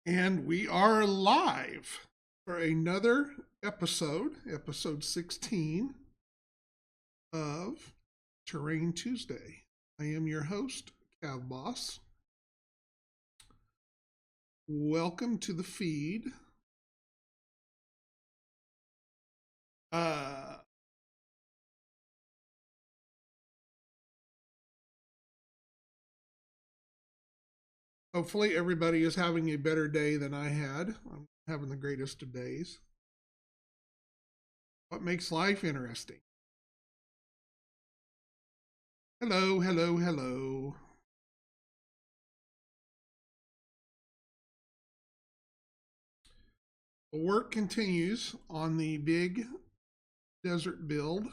And we are live for another episode 16 of Terrain Tuesday. I am your host, CAVBoss. Welcome to the feed. Hopefully everybody is having a better day than I had. I'm having the greatest of days. What makes life interesting? Hello, hello, hello. The work continues on the big desert build.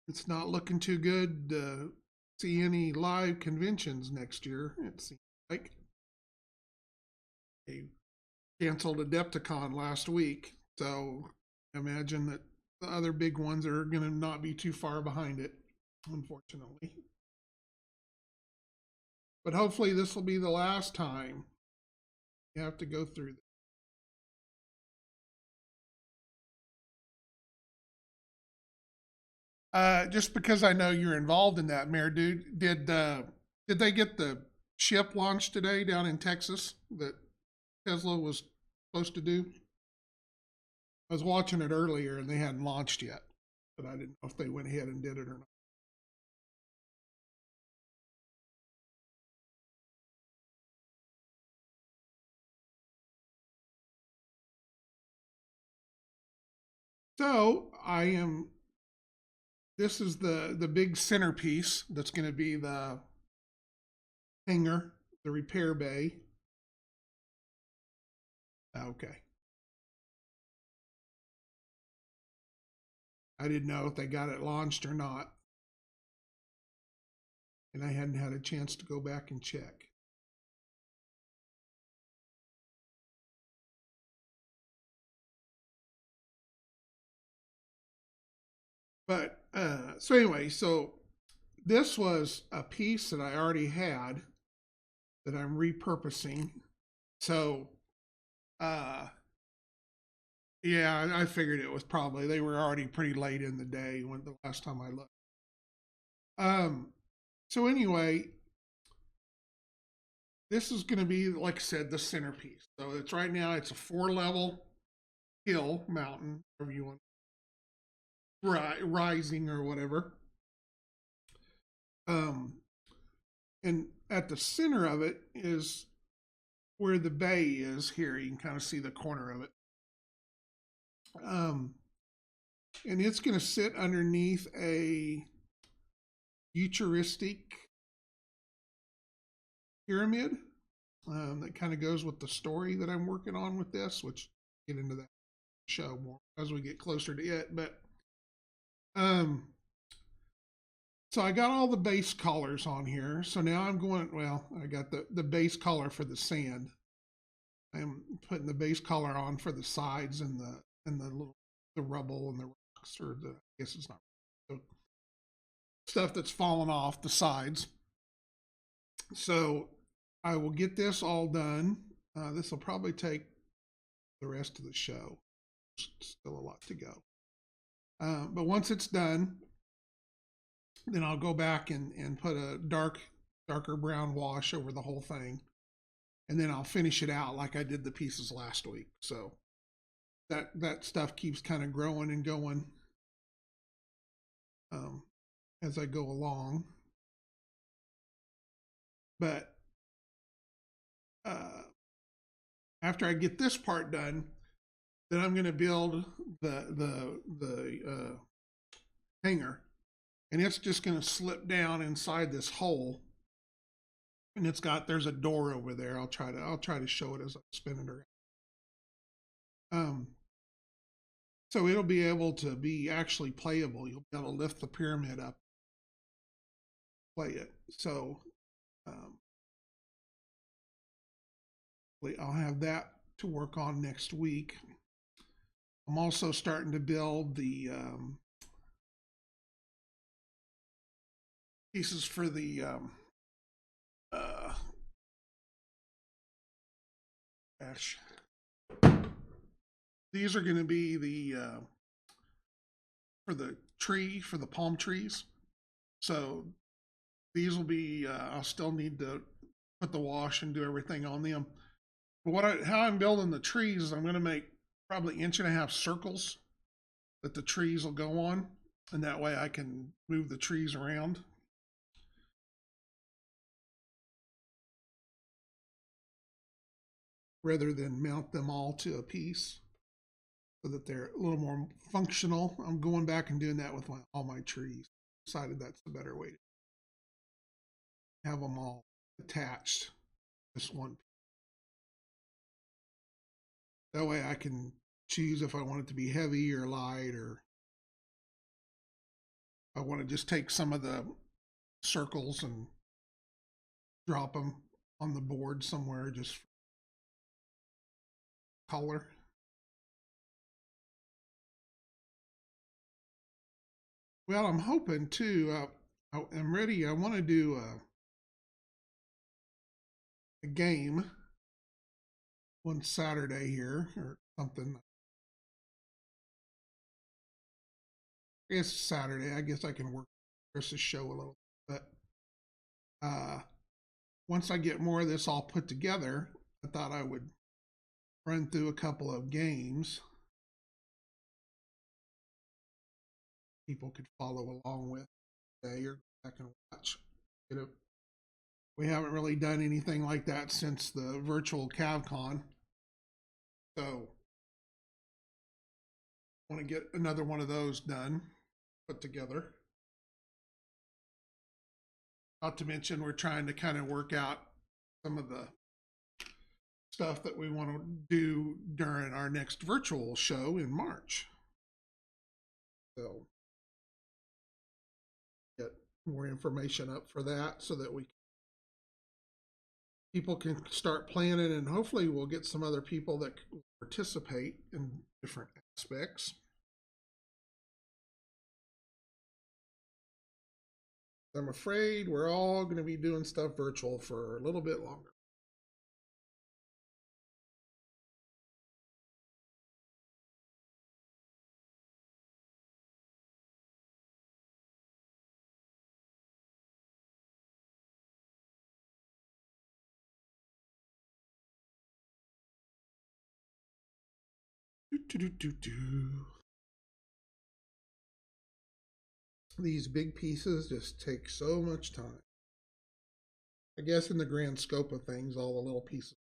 It's not looking too good to see any live conventions next year. It seems like they canceled Adepticon last week, so I imagine that the other big ones are going to not be too far behind it, unfortunately. But hopefully, this will be the last time you have to go through this. Just because I know you're involved in that, Mayor Dude, did they get the ship launched today down in Texas that Tesla was supposed to do? I was watching it earlier and they hadn't launched yet, but I didn't know if they went ahead and did it or not. So I am. This is the big centerpiece that's going to be the hangar, the repair bay. Okay. I didn't know if they got it launched or not, and I hadn't had a chance to go back and check. But so anyway, so this was a piece that I already had that I'm repurposing. So yeah, I figured it was probably they were already pretty late in the day when the last time I looked. Um, so anyway, this is going to be, like I said, the centerpiece. So it's right now it's a 4 level hill mountain, whatever you want, rising or whatever. Um, and at the center of it is where the bay is. Here you can kind of see the corner of it. Um, and it's going to sit underneath a futuristic pyramid that kind of goes with the story that I'm working on with this, which I'll get into that show more as we get closer to it. But um, so I got all the base colors on here. So now I'm going, well, I got the base color for the sand. I'm putting the base color on for the sides and the little the rubble and the rocks, or the, I guess it's not the stuff that's fallen off the sides. So I will get this all done. This will probably take the rest of the show. Still a lot to go. But once it's done, then I'll go back and put a darker brown wash over the whole thing. And then I'll finish it out like I did the pieces last week. So that stuff keeps kind of growing and going as I go along. But after I get this part done, then I'm going to build the hanger, and it's just going to slip down inside this hole, and there's a door over there. I'll try to show it as I spin it around. So it'll be able to be actually playable. You'll be able to lift the pyramid up, play it. So I'll have that to work on next week. I'm also starting to build the pieces for the Gosh. These are going to be the for the tree, for the palm trees. So these will be, I'll still need to put the wash and do everything on them. But how I'm building the trees is I'm going to make probably 1.5-inch circles that the trees will go on. And that way I can move the trees around. Rather than mount them all to a piece so that they're a little more functional. I'm going back and doing that with all my trees. Decided that's the better way to have them all attached. This one. That way I can choose if I want it to be heavy or light, or I want to just take some of the circles and drop them on the board somewhere, just for color. Well, I'm hoping too. I'm ready. I want to do a game one Saturday here or something. I guess Saturday. I guess I can work Chris's show a little bit. But once I get more of this all put together, I thought I would run through a couple of games people could follow along with today or back and watch. We haven't really done anything like that since the virtual CAVCon. So I want to get another one of those done, put together. Not to mention we're trying to kind of work out some of the stuff that we want to do during our next virtual show in March. So get more information up for that so that people can start planning, and hopefully we'll get some other people that participate in different aspects. I'm afraid we're all going to be doing stuff virtual for a little bit longer. These big pieces just take so much time. I guess in the grand scope of things, all the little pieces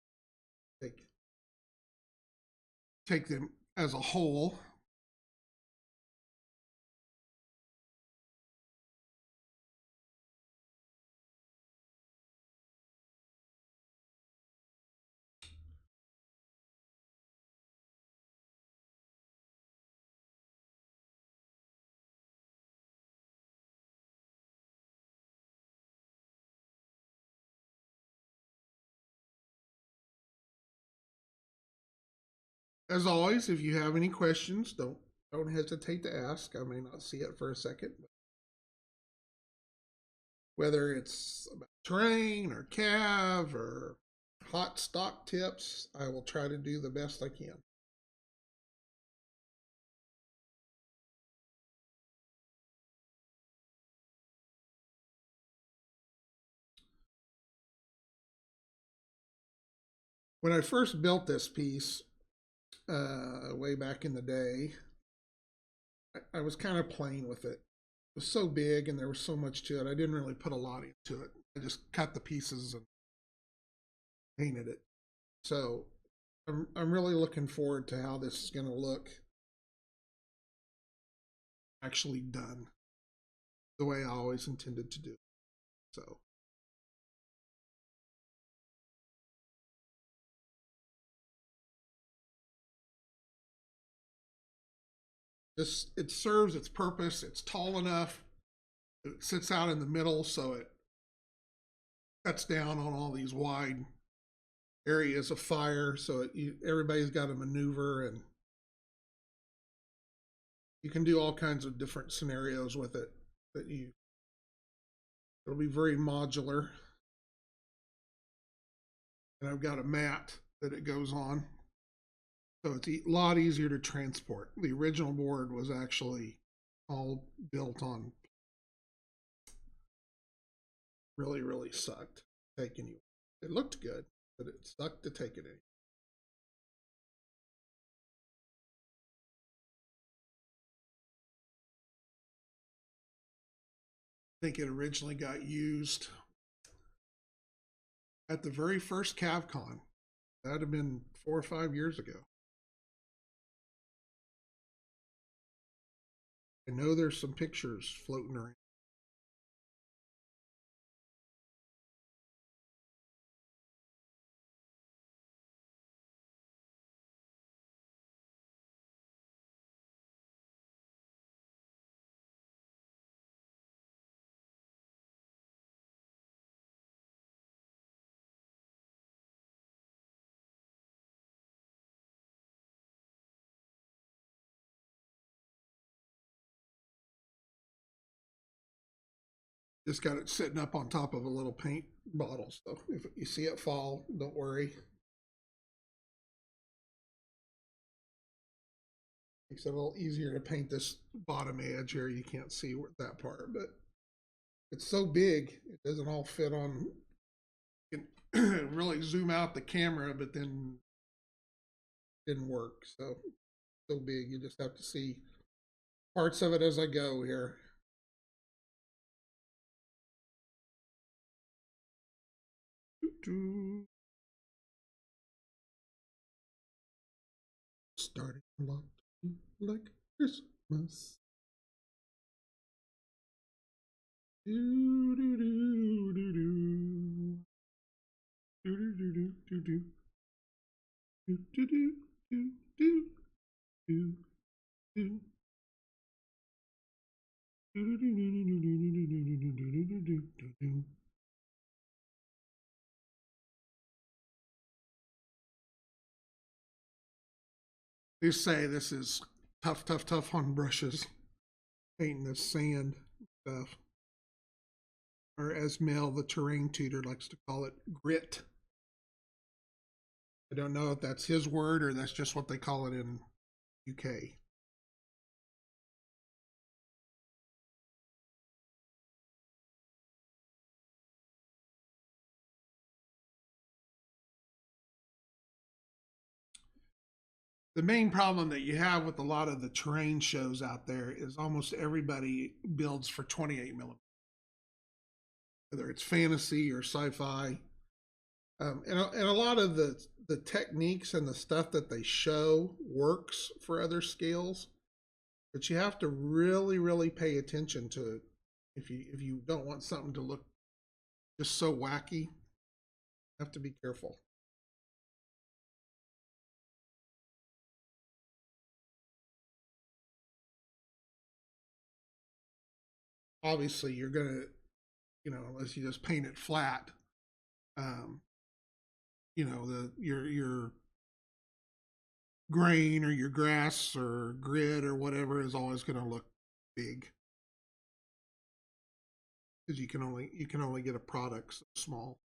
take them as a whole. As always, if you have any questions, don't hesitate to ask. I may not see it for a second. Whether it's about terrain or cav or hot stock tips, I will try to do the best I can. When I first built this piece, way back in the day, I was kind of playing with it. It was so big and there was so much to it. I didn't really put a lot into it. I just cut the pieces and painted it. So I'm really looking forward to how this is going to look actually done the way I always intended to do. So it serves its purpose. It's tall enough. It sits out in the middle, so it cuts down on all these wide areas of fire. So everybody's got to maneuver, and you can do all kinds of different scenarios with it. It'll be very modular. And I've got a mat that it goes on. So it's a lot easier to transport. The original board was actually all built on, really, really sucked taking you. It looked good, but it sucked to take it in. I think it originally got used at the very first CAVCon. That'd have been 4 or 5 years ago. I know there's some pictures floating around. Just got it sitting up on top of a little paint bottle. So if you see it fall, don't worry. Makes it a little easier to paint this bottom edge here. You can't see that part, but it's so big, it doesn't all fit on. You can really zoom out the camera, but then it didn't work. So big, you just have to see parts of it as I go here. Starting a lot like Christmas. Do do do do do. Do do do do do do. Do do do do do do do. They say this is tough, tough, tough on brushes, painting this sand stuff. Or as Mel, the terrain tutor, likes to call it, grit. I don't know if that's his word or that's just what they call it in UK. The main problem that you have with a lot of the terrain shows out there is almost everybody builds for 28 millimeters, whether it's fantasy or sci-fi. And a lot of the techniques and the stuff that they show works for other scales, but you have to really, really pay attention to if you don't want something to look just so wacky. You have to be careful. Obviously, you're gonna, unless you just paint it flat, um, your grain or your grass or grid or whatever is always going to look big because you can only get a product so small.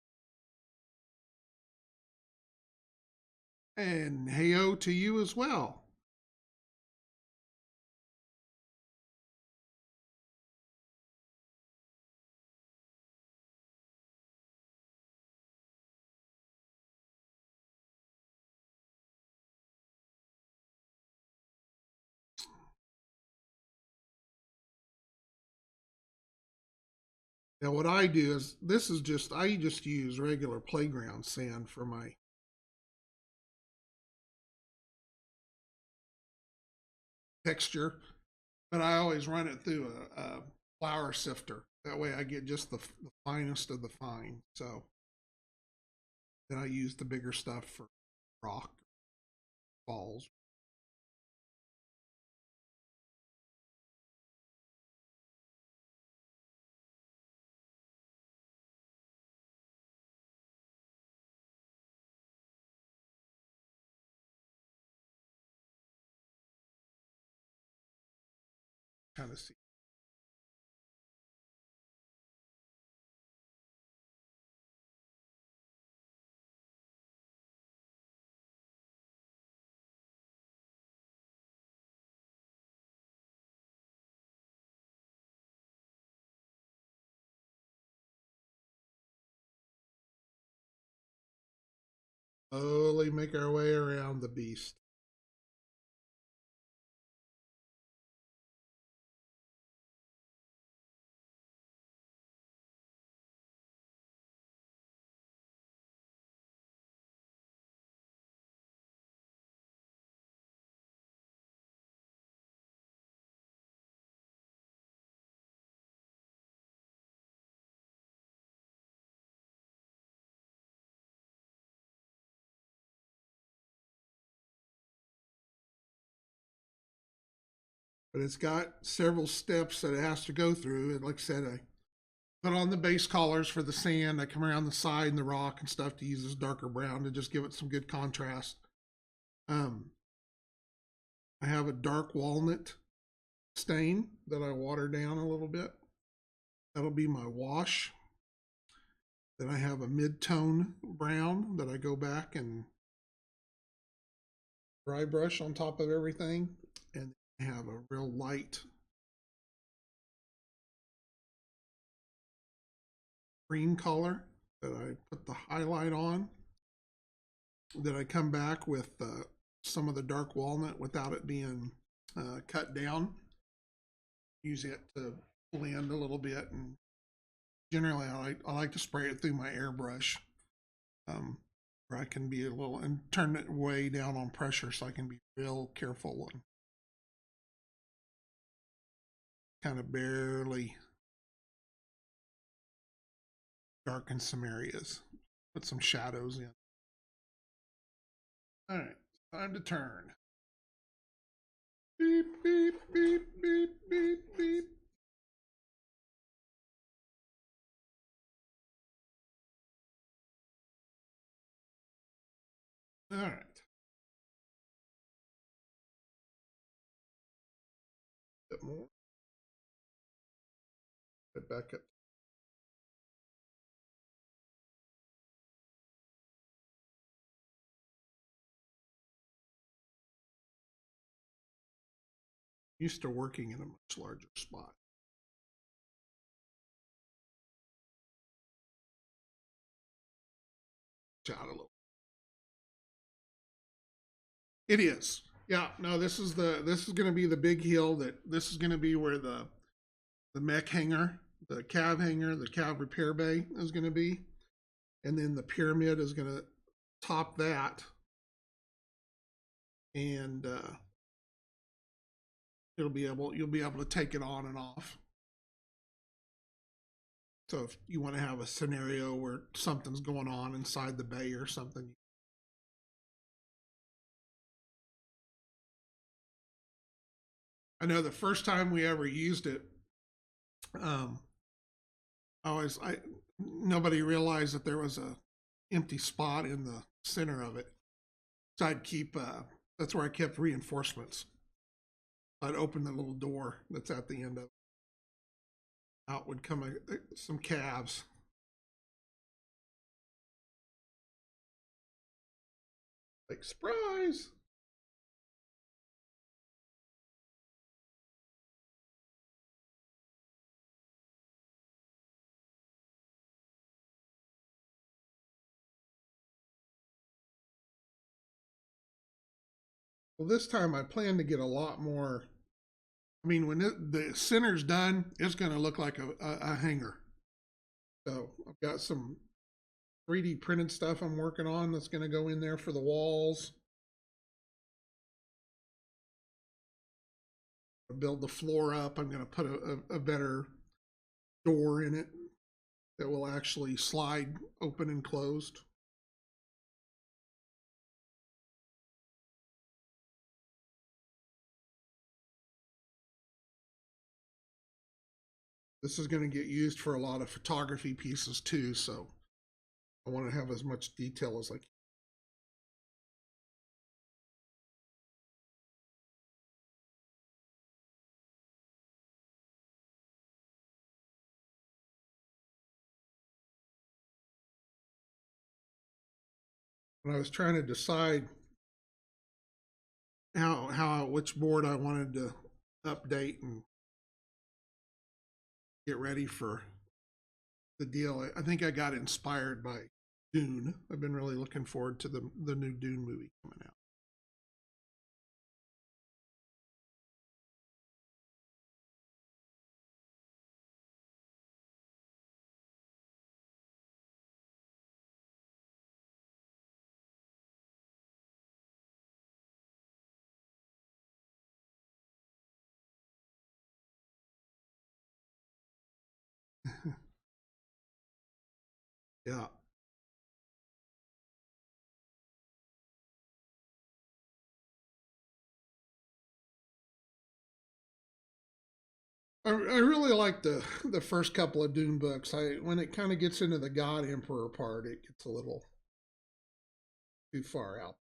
And heyo to you as well. Now what I do is I just use regular playground sand for my texture, but I always run it through a flour sifter. That way I get just the finest of the fine. So then I use the bigger stuff for rock balls. Kind of see. slowly make our way around the beast. But it's got several steps that it has to go through. And like I said, I put on the base collars for the sand. I come around the side and the rock and stuff to use this darker brown to just give it some good contrast. Um, I have a dark walnut stain that I water down a little bit. That'll be my wash. Then I have a mid-tone brown that I go back and dry brush on top of everything. And I have a real light green color that I put the highlight on. Then I come back with some of the dark walnut without it being cut down. Use it to blend a little bit, and generally I like to spray it through my airbrush, where I can be a little and turn it way down on pressure so I can be real careful and kind of barely darken some areas, put some shadows in. All right, time to turn. Beep, beep, beep, beep, beep, beep. All right. A bit more. Get back up. Used to working in a much larger spot. Out a little. It is. Yeah. No, this is going to be the big hill this is going to be where the mech hangar, the cav hangar, the cav repair bay is going to be, and then the pyramid is going to top that, and you'll be able to take it on and off. So if you want to have a scenario where something's going on inside the bay or something. I know the first time we ever used it, nobody realized that there was a empty spot in the center of it. So I'd keep, that's where I kept reinforcements. I'd open the little door that's at the end of it. Out would come some calves. Like, surprise! Well, this time I plan to get a lot more. I mean, when the center's done, it's going to look like a hanger. So I've got some 3D printed stuff I'm working on that's going to go in there for the walls. Build the floor up. I'm going to put a better door in it that will actually slide open and closed. This is going to get used for a lot of photography pieces too, so I want to have as much detail as I can. When I was trying to decide which board I wanted to update and get ready for the deal, I think I got inspired by Dune. I've been really looking forward to the new Dune movie coming out. Yeah. I really like the first couple of Dune books. When it kind of gets into the God Emperor part, it gets a little too far out.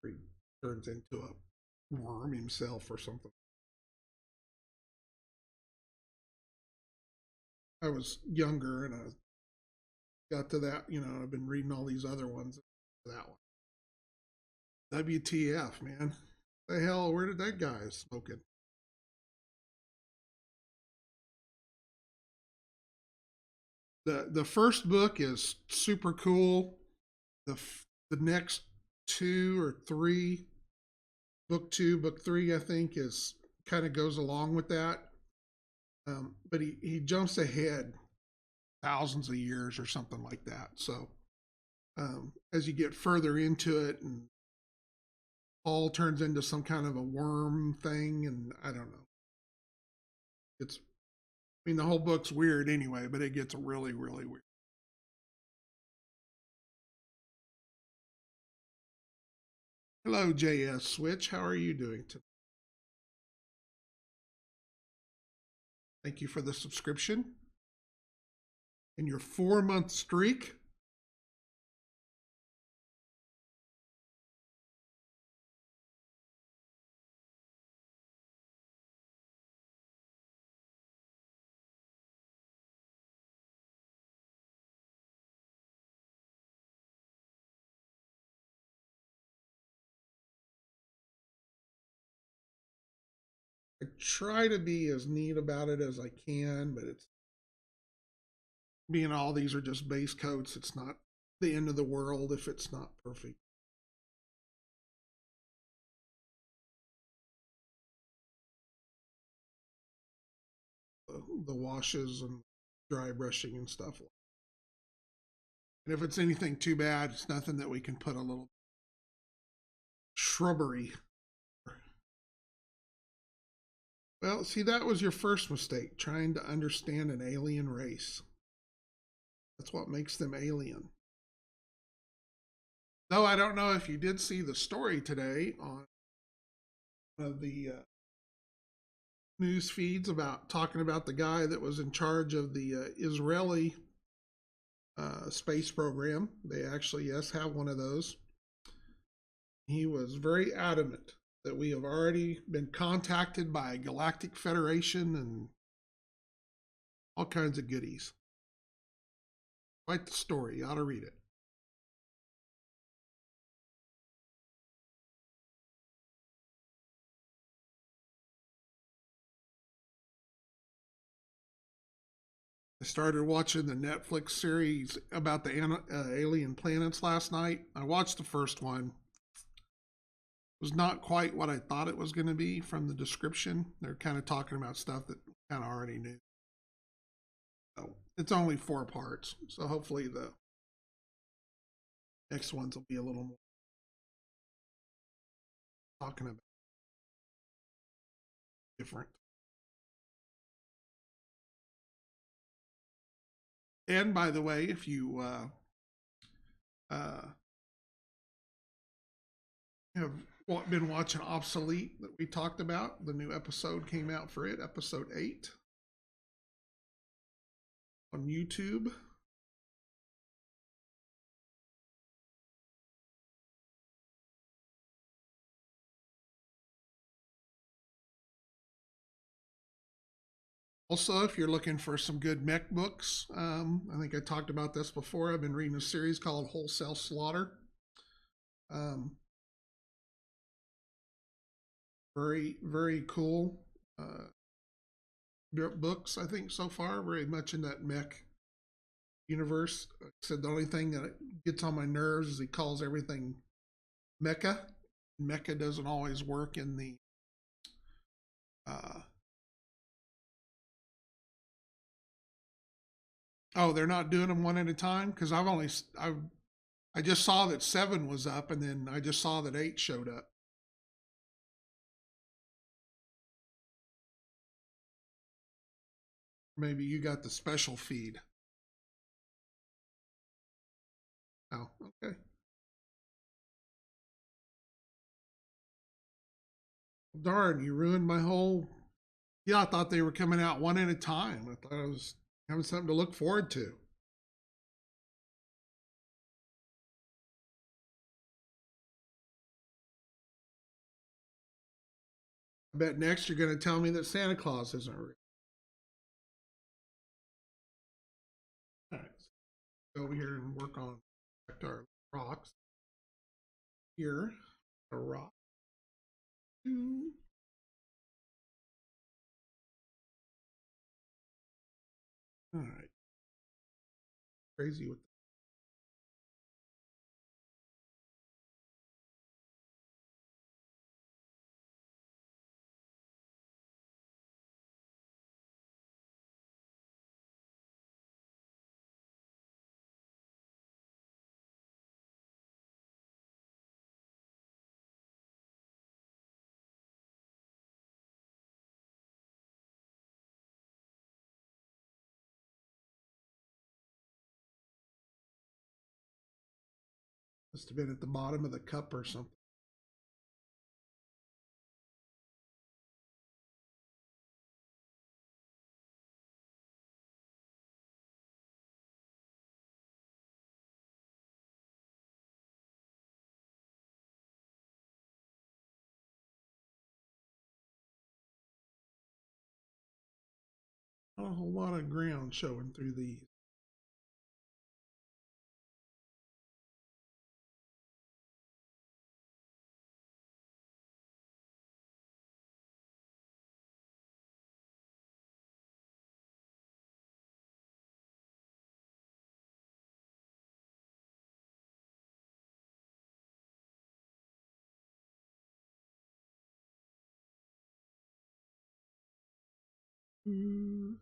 He turns into a worm himself or something. I was younger and I got to that. I've been reading all these other ones. That one, WTF, man? The hell? Where did that guy smoking? The first book is super cool. The next two or three, book two, book three, I think, is kind of goes along with that. But he jumps ahead thousands of years or something like that. So as you get further into it, and Paul turns into some kind of a worm thing, and I don't know. I mean, the whole book's weird anyway, but it gets really, really weird. Hello, JS Switch. How are you doing today? Thank you for the subscription and your 4-month streak. I try to be as neat about it as I can, but it's being all these are just base coats. It's not the end of the world if it's not perfect. The washes and dry brushing and stuff. And if it's anything too bad, it's nothing that we can put a little shrubbery. Well, see, that was your first mistake, trying to understand an alien race. That's what makes them alien. Though I don't know if you did see the story today on one of the news feeds about talking about the guy that was in charge of the Israeli space program. They actually, yes, have one of those. He was very adamant that we have already been contacted by a galactic federation and all kinds of goodies. Quite the story. You ought to read it. I started watching the Netflix series about the alien planets last night. I watched the first one. It was not quite what I thought it was going to be from the description. They're kind of talking about stuff that kind of already knew. So it's only 4 parts. So hopefully the next ones will be a little more talking about different. And by the way, if you uh, have been watching Obsolete that we talked about, the new episode came out for it, episode 8 on YouTube. Also, if you're looking for some good mech books, I think I talked about this before. I've been reading a series called Wholesale Slaughter. Um, very, very cool books, I think, so far. Very much in that mech universe. Like I said, the only thing that gets on my nerves is he calls everything mecha. Mecha doesn't always work in the uh, oh, they're not doing them one at a time because I just saw that 7 was up, and then I just saw that 8 showed up. Maybe you got the special feed. Oh, okay. Darn, you ruined my whole. Yeah, I thought they were coming out one at a time. I thought I was having something to look forward to. I bet next you're going to tell me that Santa Claus isn't real. All right, so go over here and work on our rocks. Here, a rock. Two. All right, crazy with. Must have been at the bottom of the cup or something. Not a whole lot of ground showing through these. Mm.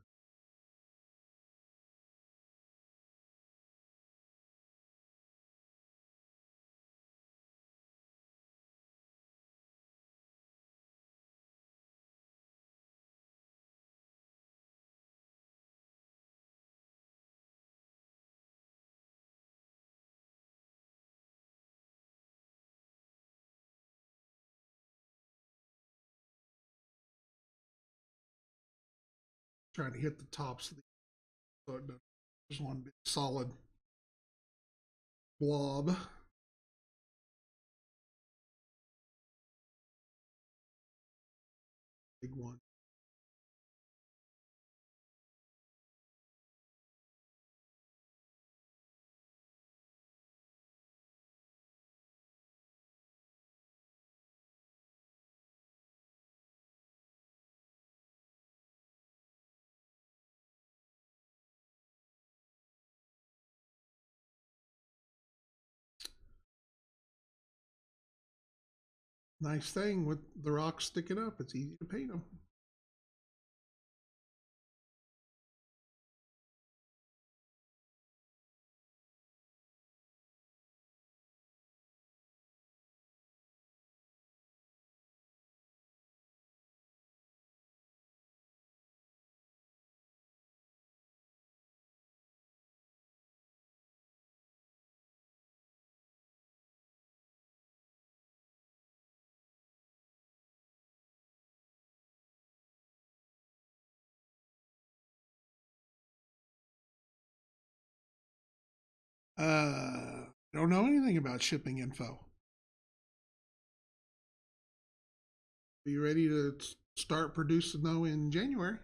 Trying to hit the tops of the so it doesn't. Just one big solid blob. Big one. Nice thing with the rocks sticking up, it's easy to paint them. Don't know anything about shipping info. Be ready to start producing though in January.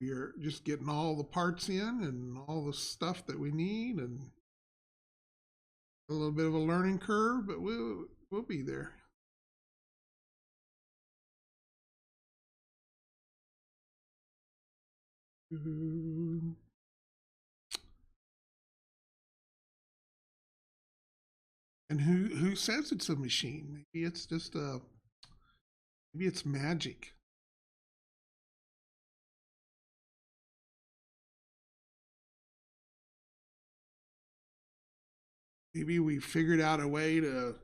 We're just getting all the parts in and all the stuff that we need, and a little bit of a learning curve, but we'll be there. And who says it's a machine? Maybe it's just maybe it's magic. Maybe we figured out a way to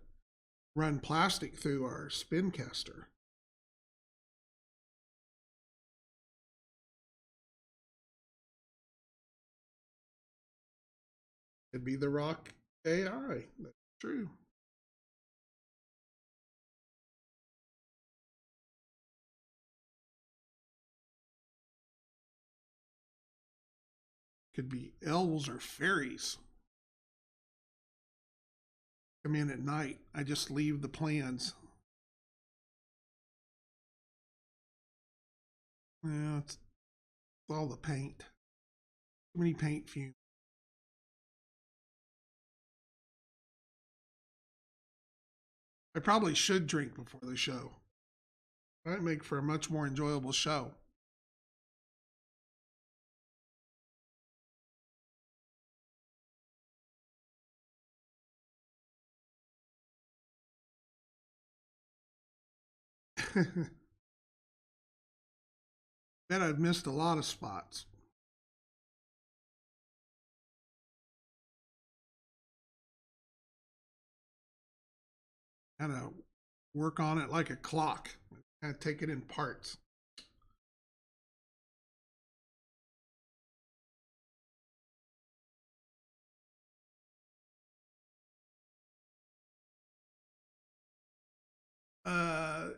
run plastic through our spin caster. It'd be the rock AI. That's true. Could be elves or fairies. Come in at night. I just leave the plans. Yeah, it's all the paint. Too many paint fumes. I probably should drink before the show. Might make for a much more enjoyable show. Bet I've missed a lot of spots. Kind of work on it like a clock. Kind of take it in parts. Uh,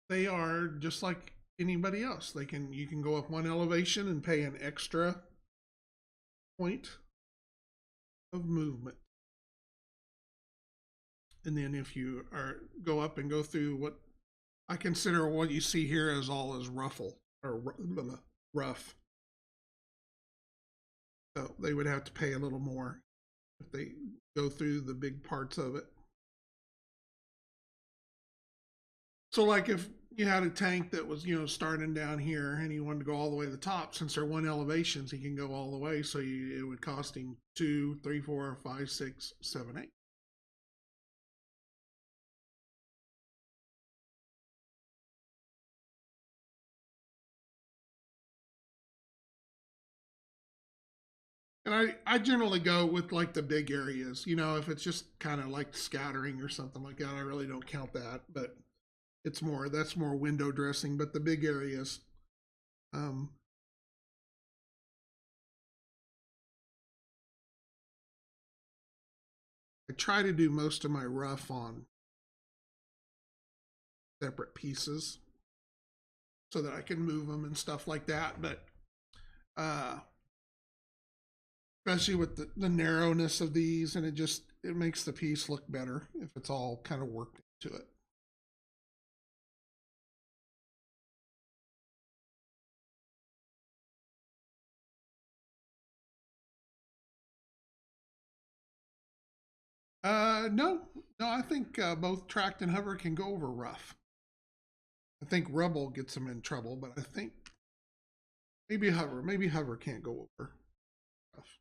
they are just like anybody else. You can go up one elevation and pay an extra point of movement. And then if you are go up and go through what I consider what you see here as all as ruffle or rough. So they would have to pay a little more if they go through the big parts of it. So like if you had a tank that was, starting down here and he wanted to go all the way to the top, since they're one elevations, he can go all the way. So it would cost him 2, 3, 4, 5, 6, 7, 8. And I generally go with like the big areas. If it's just kind of like scattering or something like that, I really don't count that. But that's more window dressing. But the big areas, um, I try to do most of my rough on separate pieces so that I can move them and stuff like that. But uh, especially with the narrowness of these, and it makes the piece look better if it's all kind of worked into it. No, no, I think both tracked and hover can go over rough. I think rubble gets them in trouble, but I think maybe hover can't go over rough.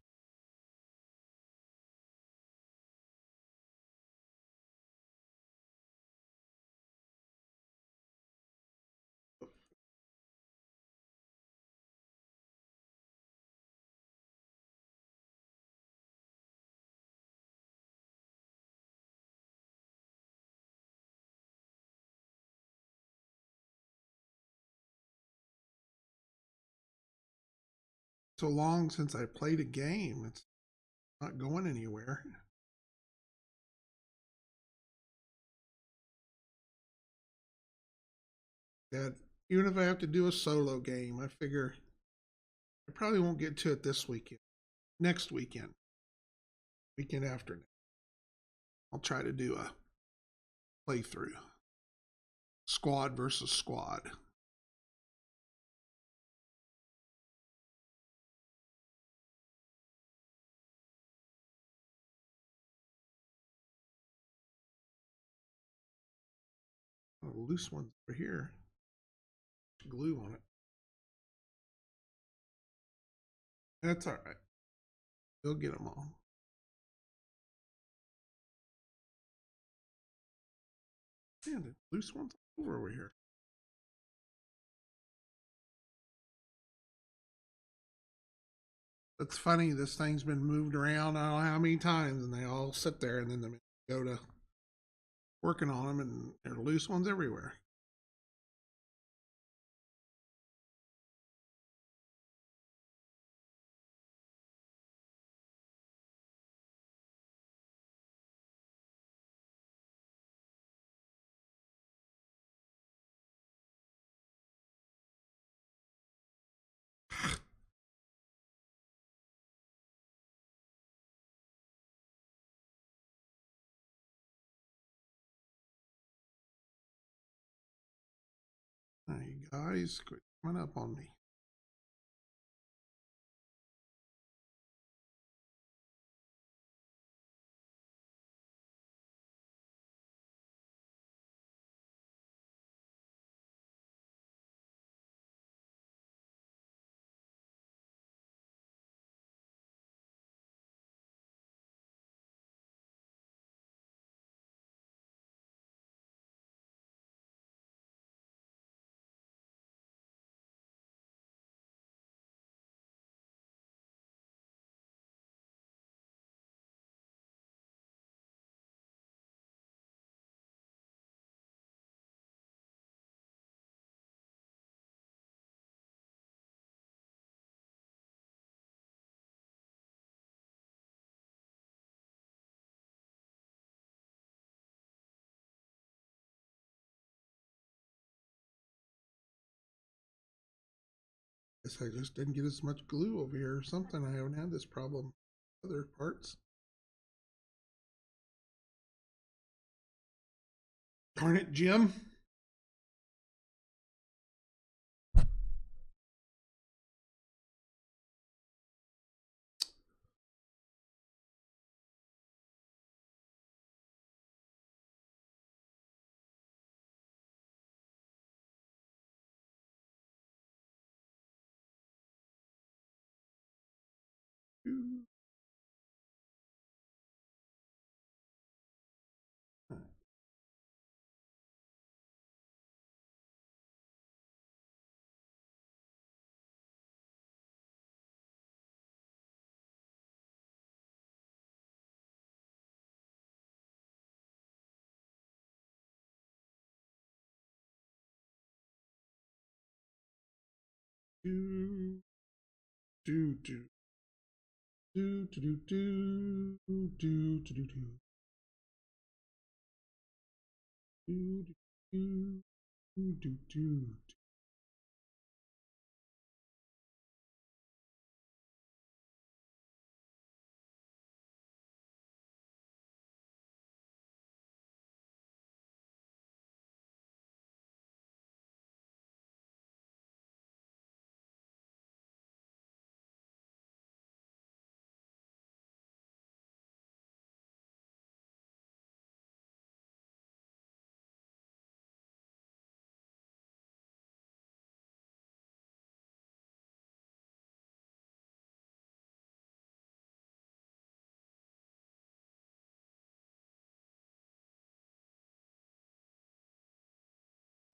So long since I played a game, it's not going anywhere. Yeah, even if I have to do a solo game, I figure I probably won't get to it this weekend. Next weekend, weekend after next, I'll try to do a playthrough, squad versus squad. loose ones over here. Glue on it. That's all right. We'll get them all. Man, the loose ones over here. That's funny. This thing's been moved around I don't know how many times, and they all sit there, and then they go to working on them, and there are loose ones everywhere. Now, you guys, quit coming up on me. Guess I just didn't get as much glue over here or something. I haven't had this problem with other parts. Darn it, Jim. Do, do, do. Do, do, do, do, do, do, do, do. Do, do, do, do, do.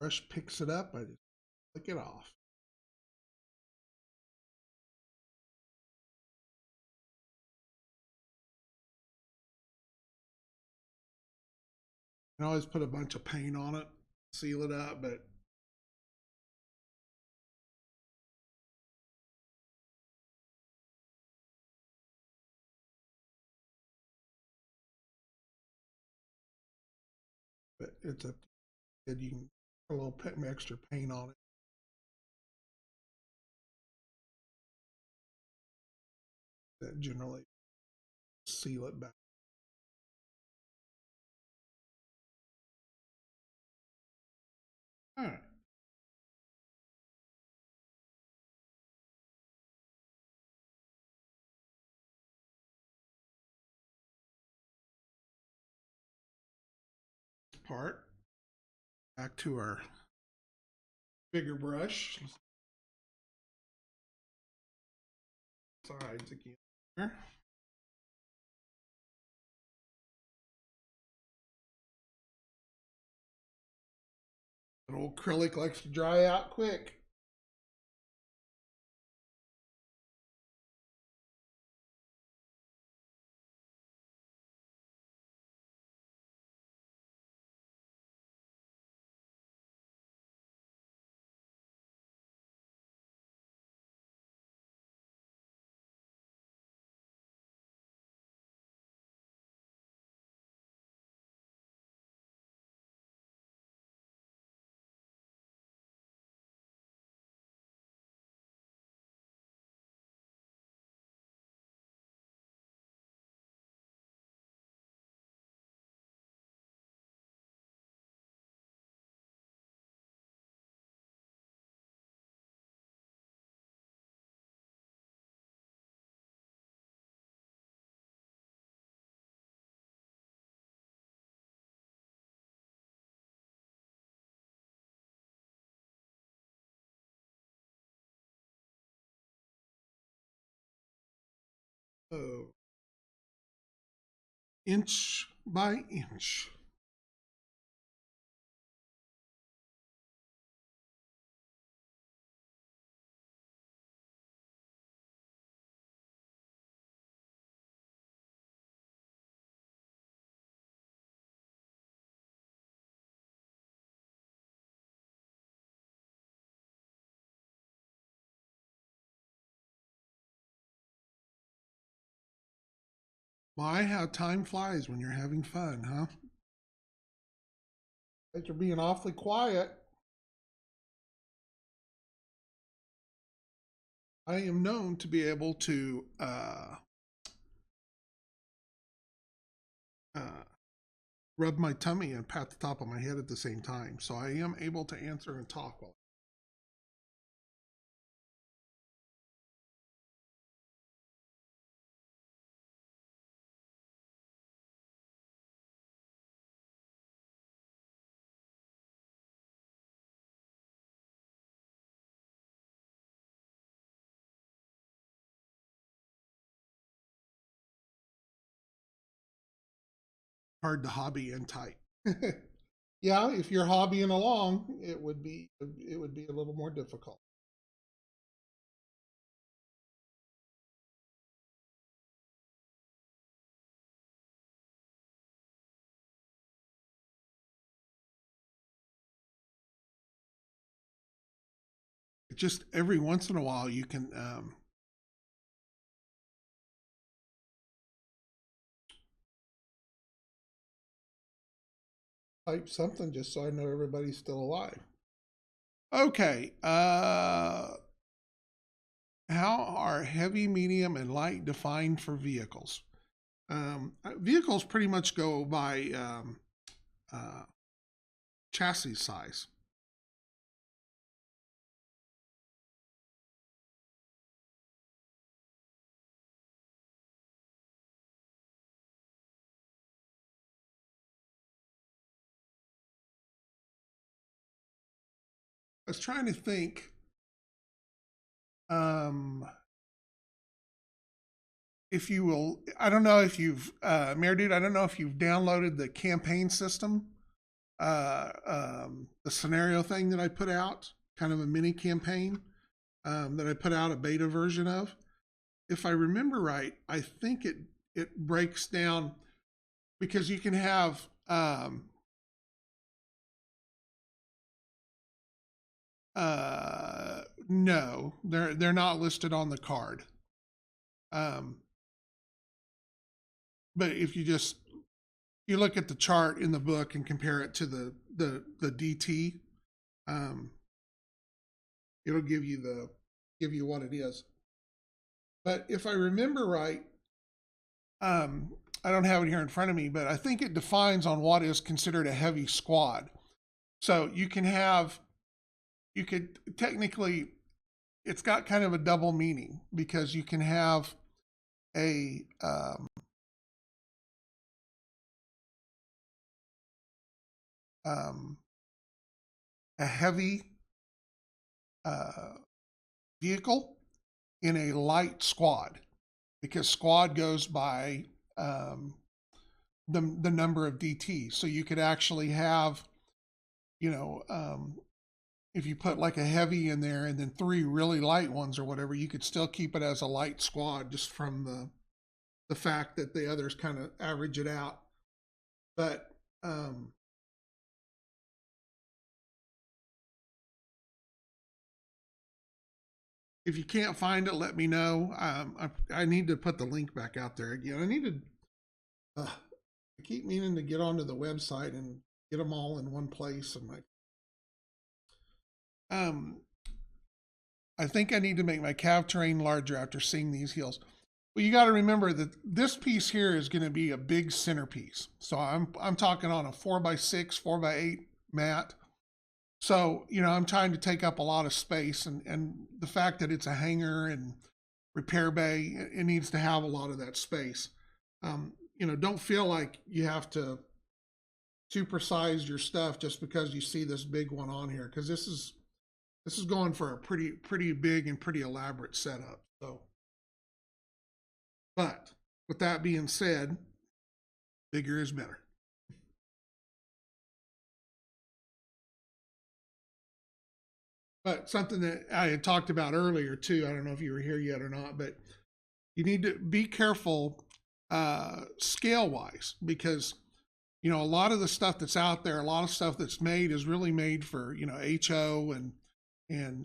Brush picks it up. I just flick it off. I always put a bunch of paint on it, seal it up, but it's up to you. Can put a little extra paint on it. That generally seal it back. All right. Part. Back to our bigger brush. Sides again there. An old acrylic likes to dry out quick. So, inch by inch. My, how time flies when you're having fun, huh? But you're being awfully quiet. I am known to be able to rub my tummy and pat the top of my head at the same time. So I am able to answer and talk well. Hard to hobby and type. Yeah, if you're hobbying along, it would be a little more difficult. Just every once in a while, you can type something just so I know everybody's still alive. Okay. How are heavy, medium, and light defined for vehicles? Vehicles pretty much go by chassis size. I was trying to think. If you will, I don't know if you've, Mayor Dude, I don't know if you've downloaded the campaign system, the scenario thing that I put out, kind of a mini campaign that I put out a beta version of. If I remember right, I think it breaks down because you can have no, they're not listed on the card. But if you look at the chart in the book and compare it to the DT, it'll give you what it is. But if I remember right, I don't have it here in front of me, but I think it defines on what is considered a heavy squad. So you could technically, it's got kind of a double meaning because you can have a a heavy vehicle in a light squad, because squad goes by the number of DTs. So you could actually have, you know, if you put like a heavy in there and then 3 really light ones or whatever, you could still keep it as a light squad just from the fact that the others kind of average it out. But if you can't find it, let me know. I need to put the link back out there again. I keep meaning to get onto the website and get them all in one place. And I think I need to make my calf terrain larger after seeing these heels. Well, you got to remember that this piece here is going to be a big centerpiece. So I'm talking on a 4x6, 4x8 mat. So, you know, I'm trying to take up a lot of space, and the fact that it's a hangar and repair bay, it needs to have a lot of that space. You know, don't feel like you have to supersize your stuff just because you see this big one on here, because this is going for a pretty big and pretty elaborate setup. So, but with that being said, bigger is better. But something that I had talked about earlier too, I don't know if you were here yet or not, but you need to be careful scale wise, because you know a lot of the stuff that's out there, a lot of stuff that's made is really made for, you know, HO and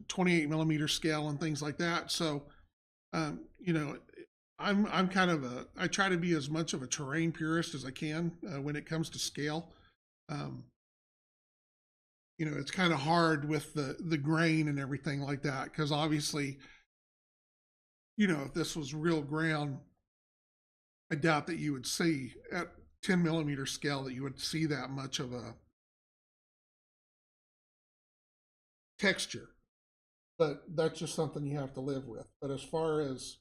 28 millimeter scale and things like that. So you know, I'm kind of I try to be as much of a terrain purist as I can when it comes to scale. Um, you know, it's kind of hard with the grain and everything like that, because obviously, you know, if this was real ground, I doubt that you would see at 10 millimeter scale that you would see that much of a texture. But that's just something you have to live with. But as far as,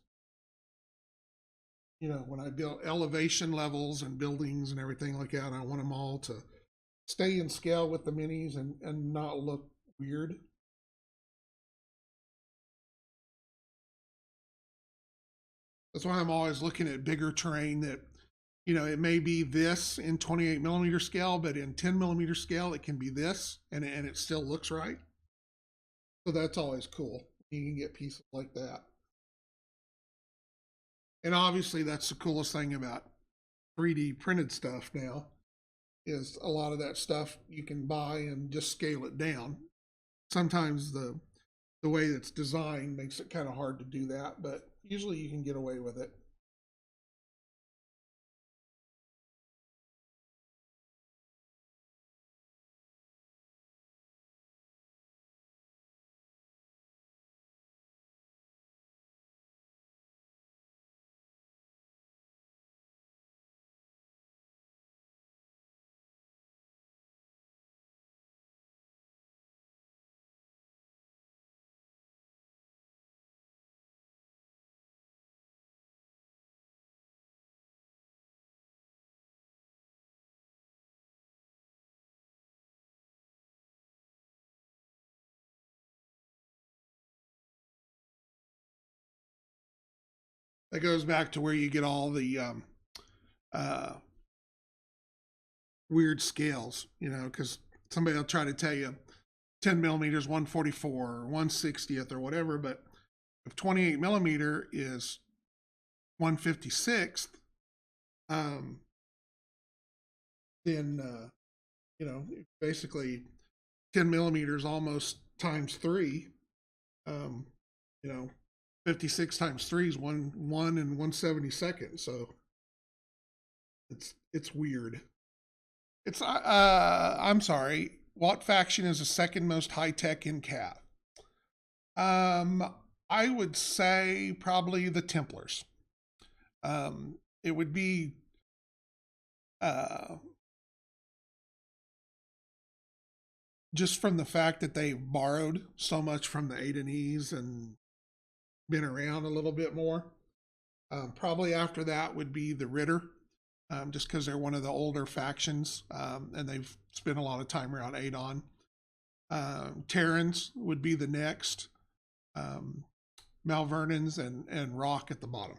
you know, when I build elevation levels and buildings and everything like that, I want them all to stay in scale with the minis and not look weird. That's why I'm always looking at bigger terrain that, you know, it may be this in 28 millimeter scale, but in 10 millimeter scale, it can be this, and it still looks right. So that's always cool. You can get pieces like that. And obviously, that's the coolest thing about 3D printed stuff now, is a lot of that stuff you can buy and just scale it down. Sometimes the way it's designed makes it kind of hard to do that, but usually you can get away with it. That goes back to where you get all the uh, weird scales, you know, because somebody will try to tell you 10 millimeters, 144 or 160th or whatever, but if 28 millimeter is 156th, um, then, you know, basically 10 millimeters almost times 3, um, you know, 56 times 3 is 1 and 1/72. So it's weird. It's I'm sorry. What faction is the second most high tech in CAV? I would say probably the Templars. It would be uh, just from the fact that they borrowed so much from the Adenese and been around a little bit more. Probably after that would be the Ritter, just because they're one of the older factions, and they've spent a lot of time around Adon. Terrans would be the next. Um, Malvernons and rock at the bottom.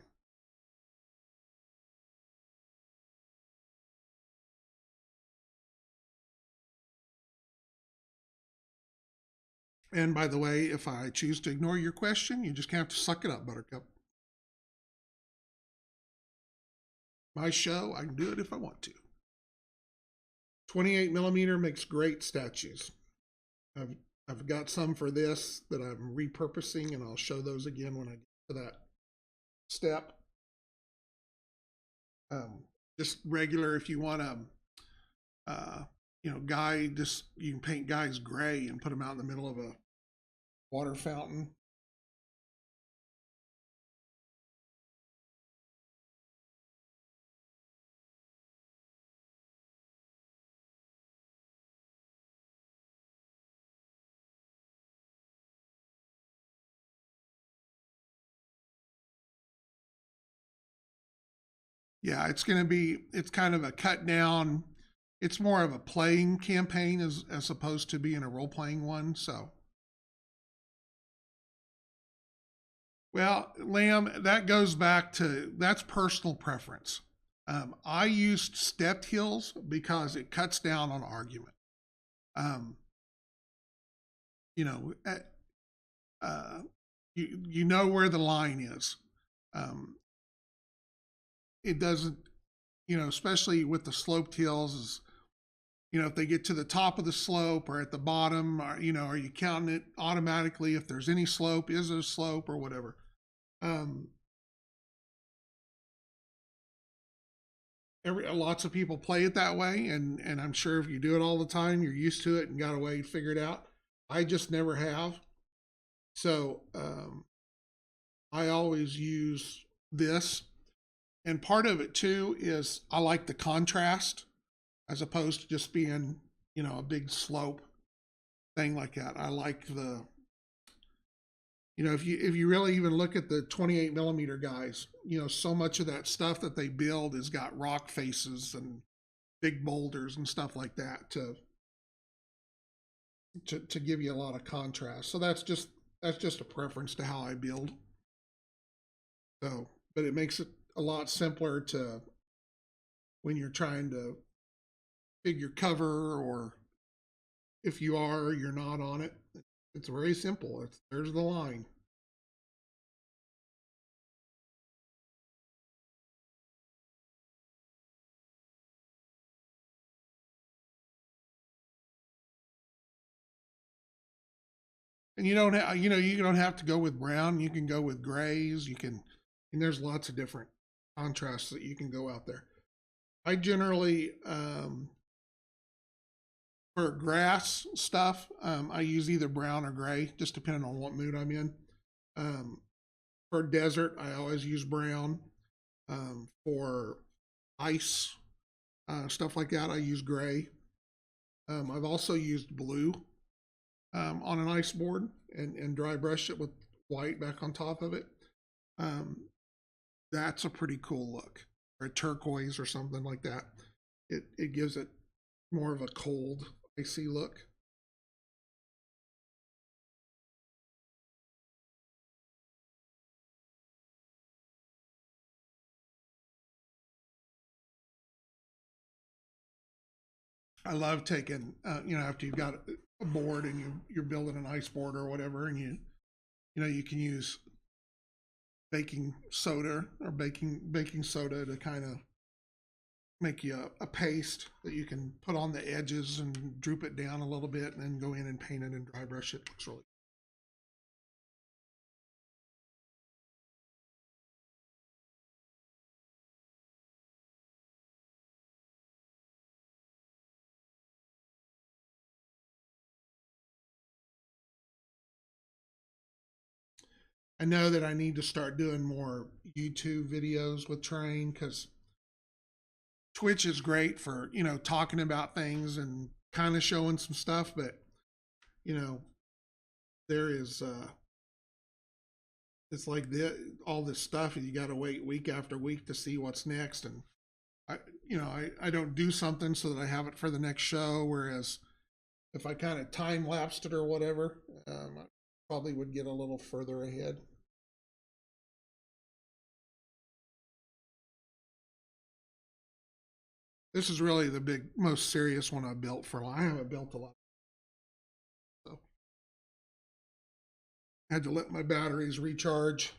And by the way, if I choose to ignore your question, you just have to suck it up, Buttercup. My show, I can do it if I want to. 28 millimeter makes great statues. I've I've got some for this that I'm repurposing, and I'll show those again when I get to that step. Just regular, if you want to, guy, just you can paint guys gray and put them out in the middle of a water fountain. Yeah, it's kind of a cut down. It's more of a playing campaign as opposed to being a role playing one. So, well, Lamb, that goes back to that's personal preference. I used stepped hills because it cuts down on argument. Um, you know, uh, you know where the line is. Um, it doesn't, especially with the sloped hills, is if they get to the top of the slope or at the bottom, or, are you counting it automatically if there's any slope, is there a slope or whatever? Um, lots of people play it that way, and I'm sure if you do it all the time, you're used to it and got a way figured out. I just never have. So I always use this. And part of it too is I like the contrast as opposed to just being, a big slope thing like that. I like the, if you really even look at the 28 millimeter guys, so much of that stuff that they build has got rock faces and big boulders and stuff like that to give you a lot of contrast. So that's just a preference to how I build. So, but it makes it a lot simpler to when you're trying to figure cover, or if you are, you're not on it. It's very simple. There's the line. And you don't have to go with brown. You can go with grays. And there's lots of different contrasts that you can go out there. I generally, for grass stuff, I use either brown or gray, just depending on what mood I'm in. Um, for desert, I always use brown. For ice, stuff like that, I use gray. I've also used blue on an ice board and dry brush it with white back on top of it. Um, that's a pretty cool look. Or a turquoise or something like that. It gives it more of a cold, icy look. I love taking, after you've got a board and you're building an ice board or whatever, and you can use baking soda or baking soda to kind of make you a paste that you can put on the edges and droop it down a little bit, and then go in and paint it and dry brush it. Looks really. I know that I need to start doing more YouTube videos with Train, because Twitch is great for talking about things and kind of showing some stuff, but you know there is it's like all this stuff, and you got to wait week after week to see what's next. And I don't do something so that I have it for the next show. Whereas if I kind of time lapsed it or whatever, I probably would get a little further ahead. This is really the big, most serious one I've built for a while. I haven't built a lot. So I had to let my batteries recharge.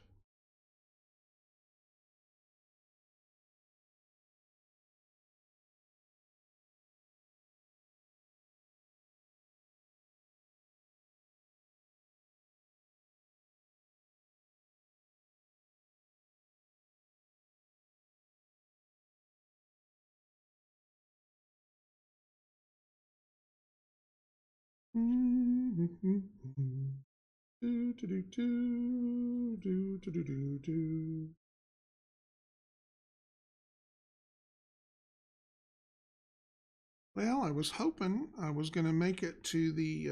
Well, I was hoping I was going to make it to the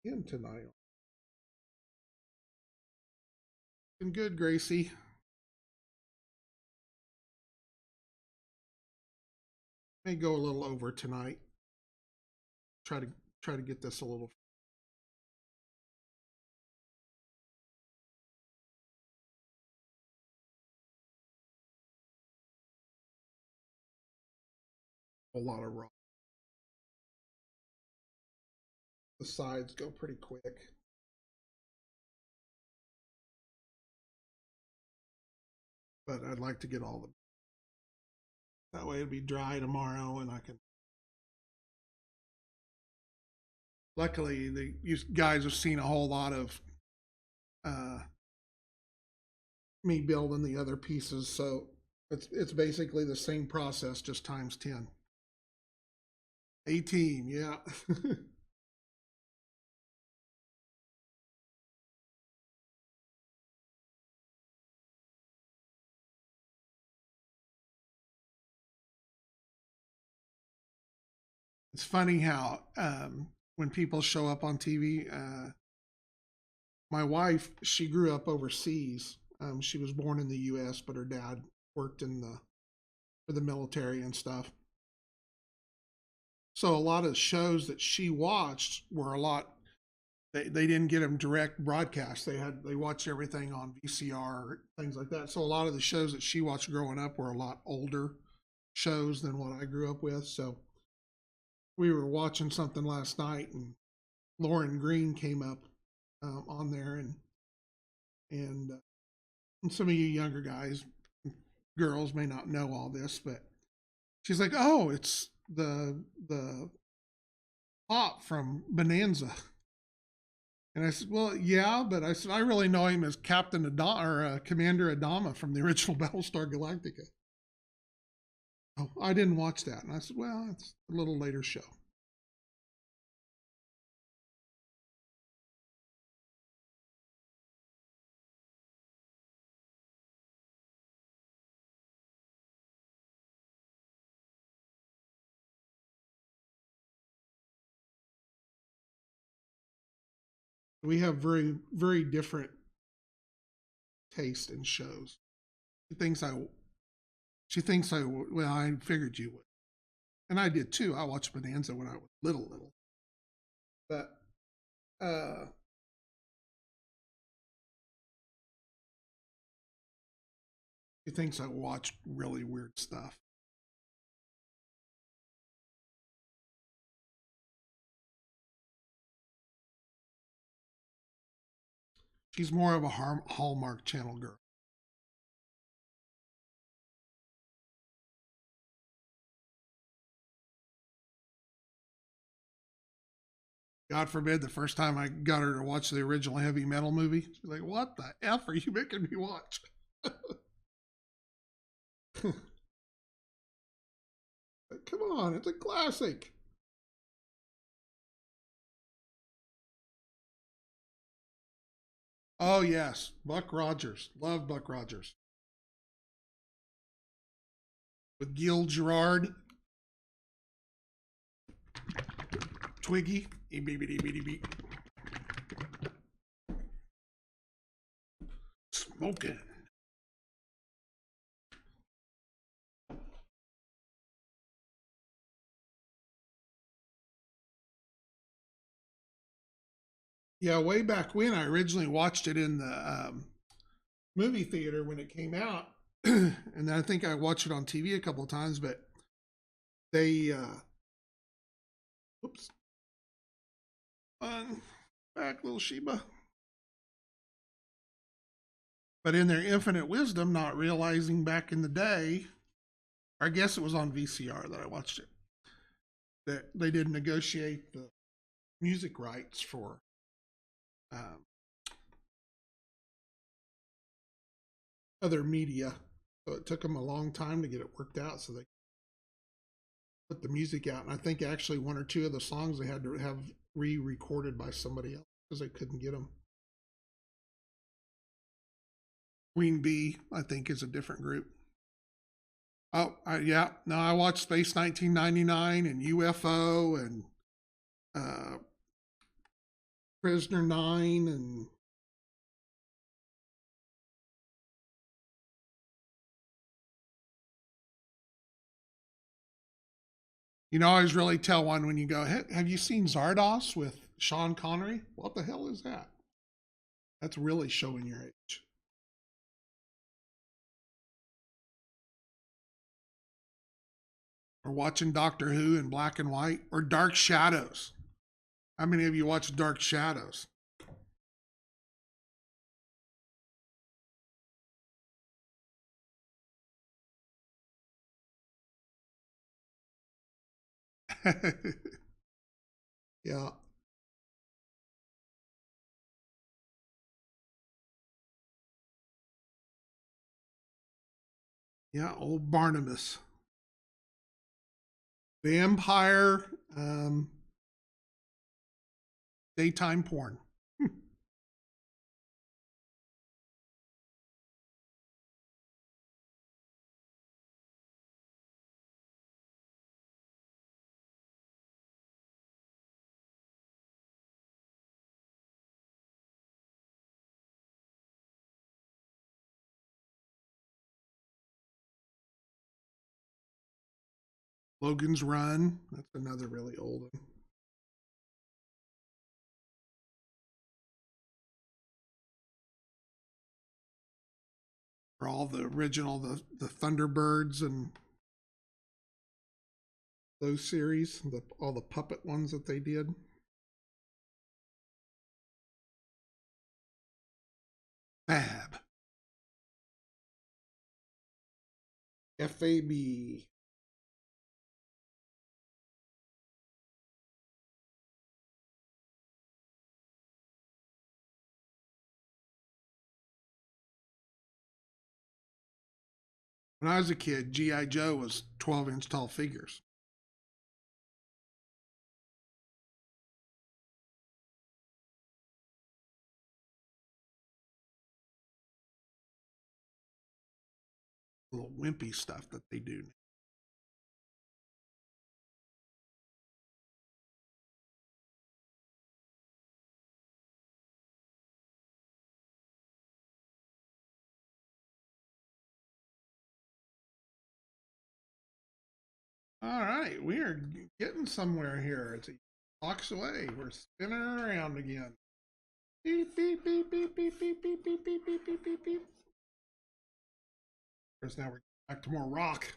end tonight. Been good, Gracie. May go a little over tonight. Try to get this a little. A lot of raw. The sides go pretty quick. But I'd like to get all the. That way it'll be dry tomorrow, and I can. Luckily, you guys have seen a whole lot of uh, me building the other pieces, so it's basically the same process, just times 10. 18, yeah. It's funny how when people show up on TV, my wife, she grew up overseas. She was born in the U.S., but her dad worked in for the military and stuff. So a lot of shows that she watched were a lot. They didn't get them direct broadcast. They watched everything on VCR, things like that. So a lot of the shows that she watched growing up were a lot older shows than what I grew up with. So we were watching something last night, and Lauren Green came up on there, and some of you younger guys, girls may not know all this, but she's like, "Oh, it's the pop from Bonanza." And I said, "Well, yeah," but I said, "I really know him as Captain Adama or Commander Adama from the original Battlestar Galactica." Oh, I didn't watch that, and I said, "Well, it's a little later show." We have very different taste in shows. She thinks I well, I figured you would, and I did too. I watched Bonanza when I was little, but uh, she thinks I watch really weird stuff. She's more of a Hallmark Channel girl. God forbid the first time I got her to watch the original heavy metal movie, she's like, "What the F are you making me watch?" Come on, it's a classic. Oh, yes. Buck Rogers. Love Buck Rogers. With Gil Gerard, Twiggy. Smoking. Yeah, way back when I originally watched it in the movie theater when it came out, and I think I watched it on TV a couple of times. But they, oops, back, little Sheba. But in their infinite wisdom, not realizing back in the day, I guess it was on VCR that I watched it, that they didn't negotiate the music rights for um, other media. So it took them a long time to get it worked out so they put the music out. And I think actually one or two of the songs they had to have re-recorded by somebody else because they couldn't get them. Queen Bee, I think, is a different group. Oh, yeah. No, I watched Space 1999 and UFO and uh, Prisoner 9 and you know, I always really tell one when you go, hey, have you seen Zardos with Sean Connery? What the hell is that? That's really showing your age. Or watching Doctor Who in black and white or Dark Shadows. How many of you watch Dark Shadows? Yeah. Yeah, old Barnabas. Vampire, daytime porn. Logan's Run. That's another really old one. Or all the original, the Thunderbirds and those series, all the puppet ones that they did. Fab. FAB. When I was a kid, G.I. Joe was 12-inch tall figures. Little wimpy stuff that they do. All right, we are getting somewhere here. It's a blocks away. We're spinning around again. Beep, beep, beep, beep, beep, beep, beep, beep, beep, beep, beep, beep, beep. Of course, now we're back to more rock.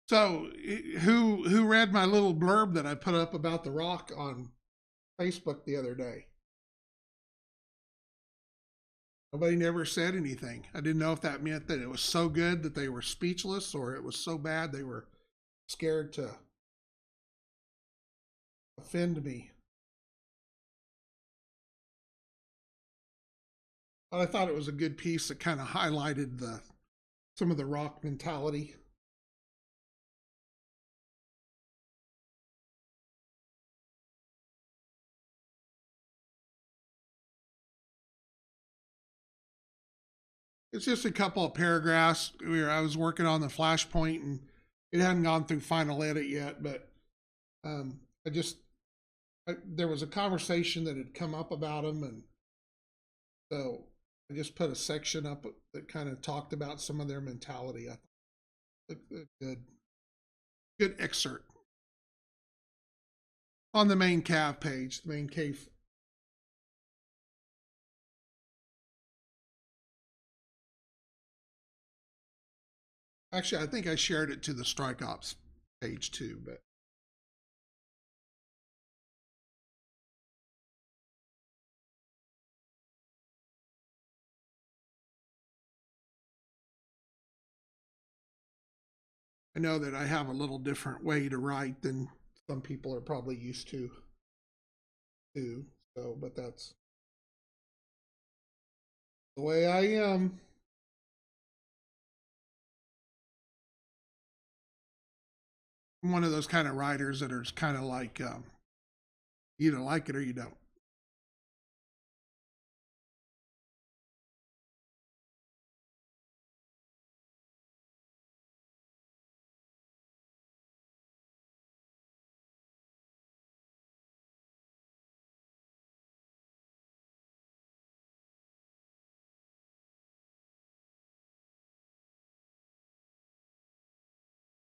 So, who read my little blurb that I put up about the rock on Facebook the other day? Nobody never said anything. I didn't know if that meant that it was so good that they were speechless or it was so bad they were scared to offend me. But I thought it was a good piece that kind of highlighted some of the rock mentality. It's just a couple of paragraphs. I was working on the Flashpoint and it hadn't gone through final edit yet, but I just there was a conversation that had come up about them, and so I just put a section up that kind of talked about some of their mentality. I thought a good excerpt on the main CAV page, the main cave. Actually, I think I shared it to the Strike Ops page too, but I know that I have a little different way to write than some people are probably used to too. So, but that's the way I am. I'm one of those kind of writers that are kind of like you either like it or you don't.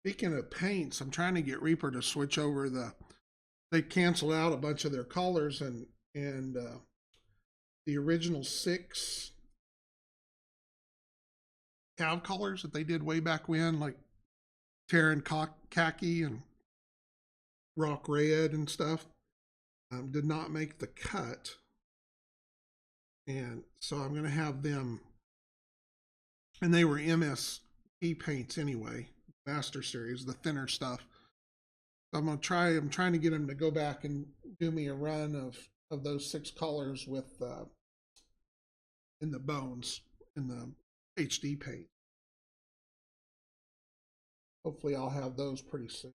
Speaking of paints, I'm trying to get Reaper to switch over the. They canceled out a bunch of their colors, and the original 6 Cav colors that they did way back when, like Terran khaki and rock red and stuff, did not make the cut. And so I'm going to have them, and they were MSP paints anyway, Master Series, the thinner stuff. So I'm trying to get them to go back and do me a run of those 6 colors with in the bones in the HD paint. Hopefully I'll have those pretty soon.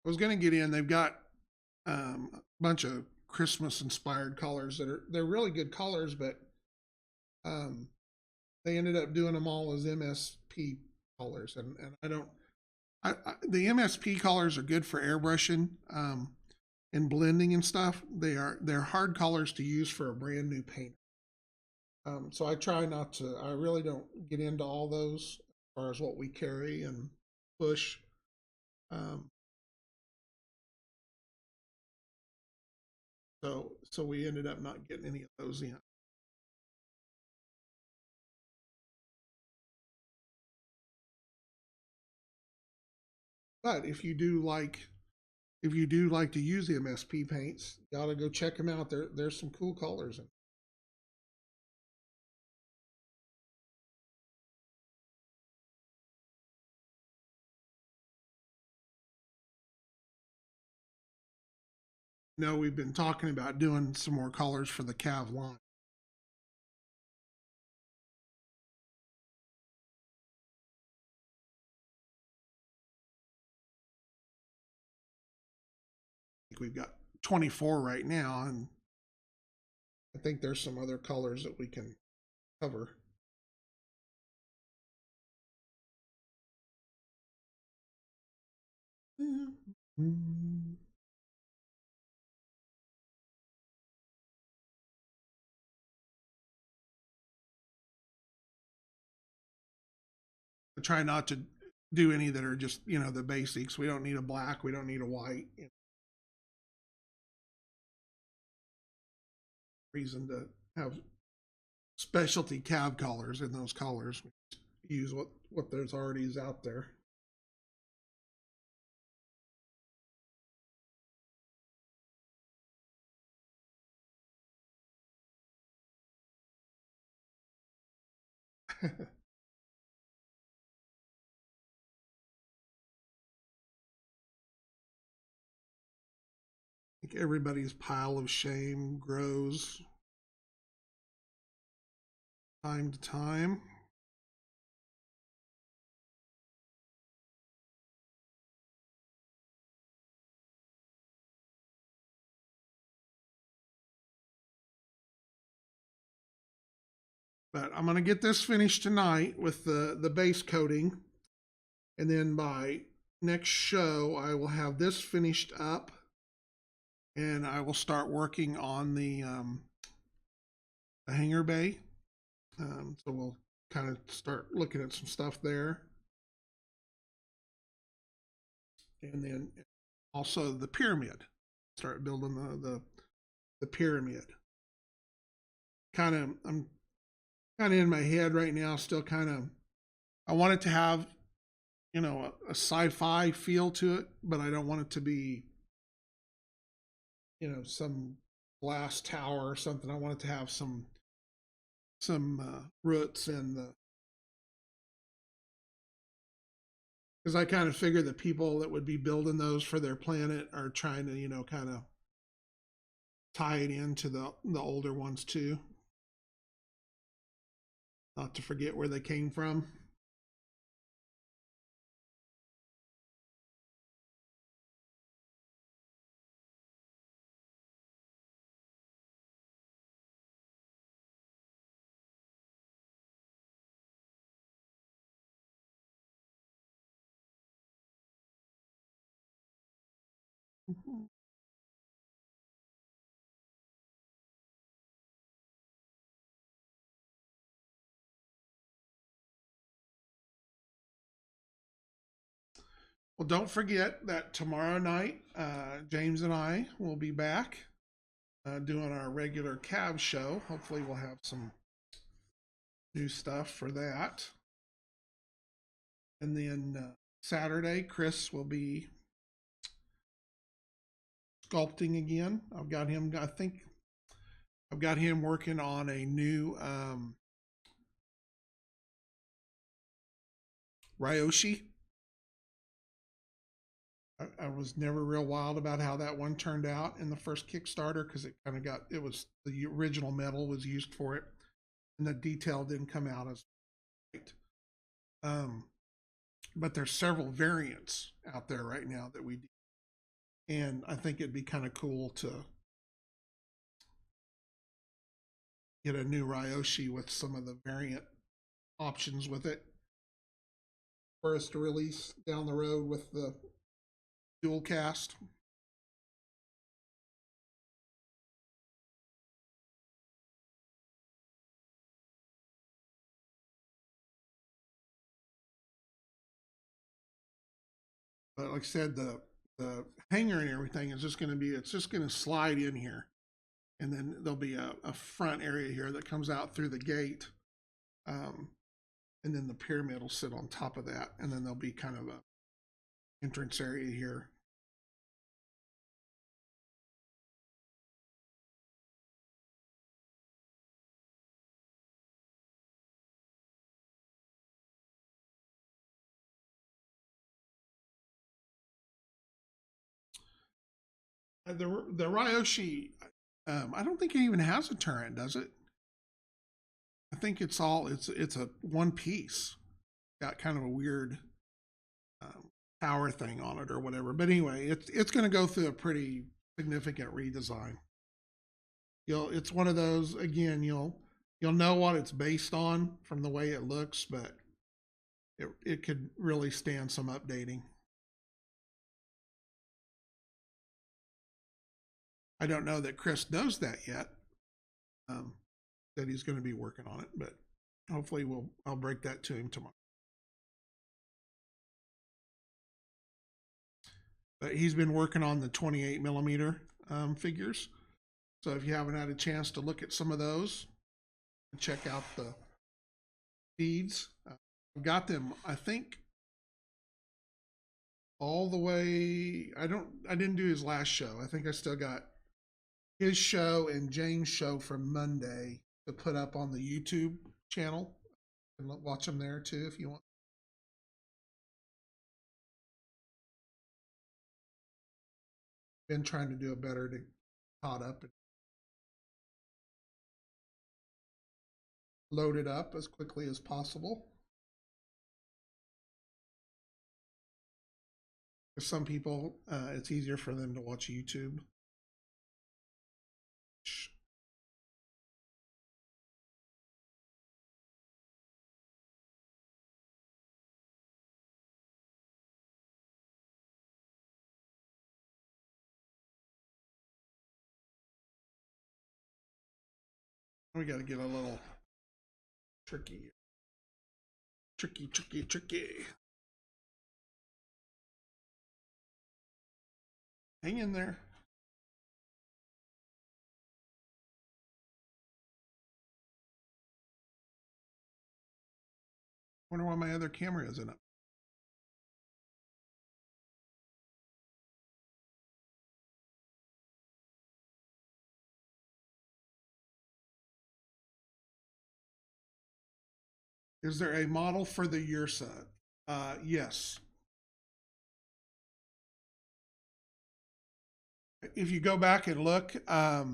I was going to get in. They've got a bunch of Christmas inspired colors they're really good colors, but they ended up doing them all as MSP colors, and I don't. The MSP colors are good for airbrushing and blending and stuff. They're hard colors to use for a brand new paint. So I try not to. I really don't get into all those as far as what we carry and push. Um, so we ended up not getting any of those in. But if you do like to use the MSP paints, you ought to go check them out. There's some cool colors in. No, we've been talking about doing some more colors for the Cav line. I think we've got 24 right now, and I think there's some other colors that we can cover. Mm-hmm. I try not to do any that are just, the basics. We don't need a black. We don't need a white. Reason to have specialty Cav colors in those colors. We use what there's already is out there. I think everybody's pile of shame grows time to time. But I'm going to get this finished tonight with the base coating. And then by next show, I will have this finished up, and I will start working on the hangar bay. So we'll kind of start looking at some stuff there. And then also the pyramid. Start building the pyramid. I'm kind of in my head right now, still kind of, I want it to have, you know, a sci-fi feel to it, but I don't want it to be, you know, some glass tower or something. I want it to have some roots and the, because I kind of figure the people that would be building those for their planet are trying to, you know, kind of tie it into the older ones too. Not to forget where they came from. Well, don't forget that tomorrow night, James and I will be back doing our regular CAV show. Hopefully, we'll have some new stuff for that. And then Saturday, Chris will be sculpting again. I've got him, I think I've got him working on a new Ryoshi. I was never real wild about how that one turned out in the first Kickstarter because it kind of got, it was the original metal was used for it and the detail didn't come out as right. But there's several variants out there right now that we do. And I think it'd be kind of cool to get a new Ryoshi with some of the variant options with it for us to release down the road with the dual cast. But like I said, the hanger and everything is just going to be, it's just going to slide in here. And then there'll be a front area here that comes out through the gate. And then the pyramid will sit on top of that. And then there'll be kind of a entrance area here. The Ryoshi, I don't think it even has a turret, does it? I think it's all it's a one piece. Got kind of a weird tower thing on it or whatever. But anyway, it's going to go through a pretty significant redesign. It's one of those again. You'll know what it's based on from the way it looks, but it could really stand some updating. I don't know that Chris knows that yet. That he's going to be working on it, but hopefully I'll break that to him tomorrow. But he's been working on the 28 millimeter figures. So if you haven't had a chance to look at some of those, check out the feeds. I've got them, I think, all the way. I didn't do his last show. I think I still got his show and James' show from Monday to put up on the YouTube channel. And watch them there too if you want. Been trying to do it better to caught up and load it up as quickly as possible. For some people, it's easier for them to watch YouTube. We got to get a little tricky. Tricky, tricky, tricky. Hang in there. Wonder why my other camera isn't up. Is there a model for the Ursa? Yes. If you go back and look, a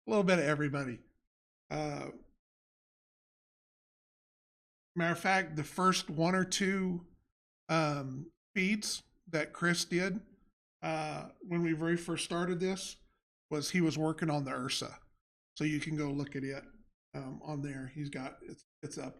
little bit of everybody. Matter of fact, the first one or two feeds that Chris did when we very first started this was he was working on the Ursa. So you can go look at it on there. He's got it's up.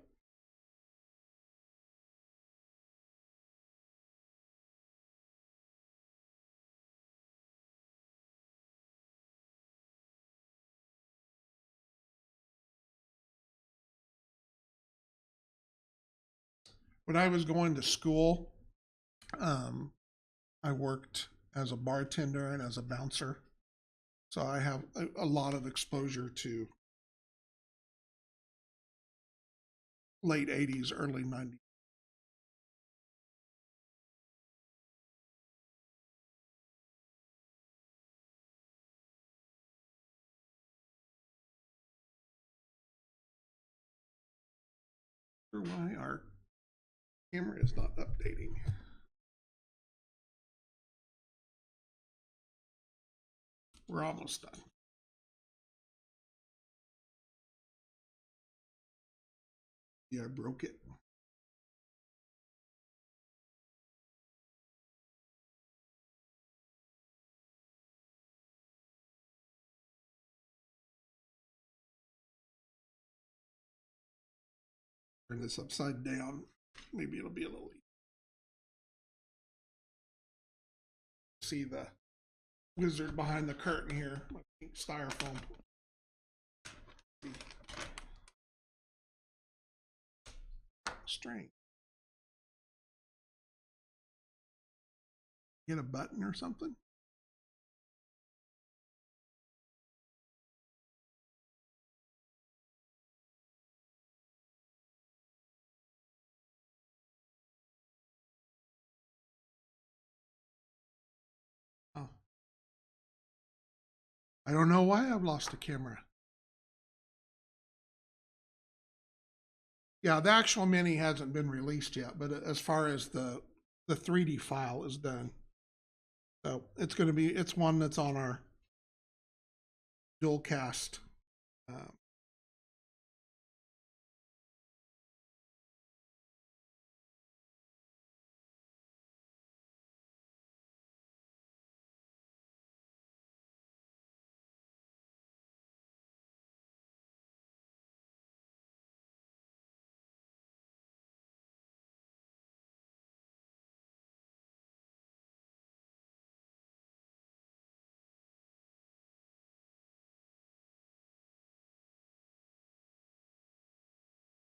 When I was going to school, I worked as a bartender and as a bouncer. So I have a lot of exposure to late 80s, early 90s. Why our camera is not updating. We're almost done. Yeah, I broke it. Turn this upside down. Maybe it'll be a little easier. See the wizard behind the curtain here. My pink styrofoam. String. Get a button or something? Oh. I don't know why I've lost the camera. Yeah, the actual mini hasn't been released yet, but as far as the 3D file is done. So it's going to be, it's one that's on our dual cast.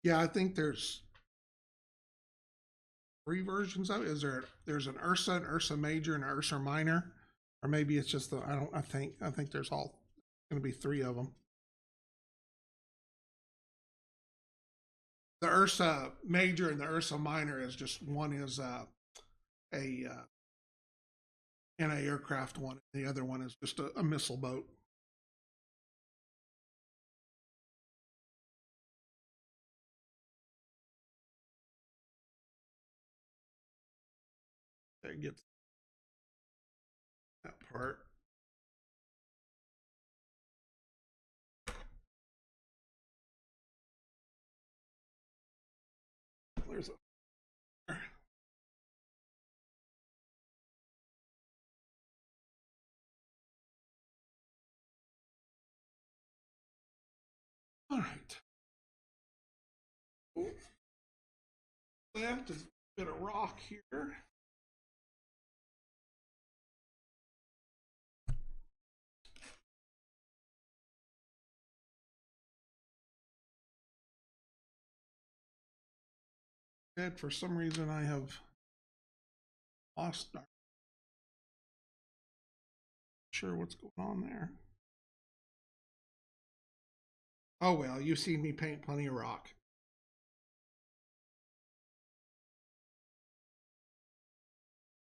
Yeah, I think there's 3 versions of it. There's an Ursa Major, and an Ursa Minor, or maybe it's just the I think there's all going to be 3 of them. The Ursa Major and the Ursa Minor is just one is a anti-aircraft one. The other one is just a missile boat. That gets that part. There's a all right. Left is a bit of rock here. Ed, for some reason I have lost. Sure what's going on there. Oh well, you've seen me paint plenty of rock.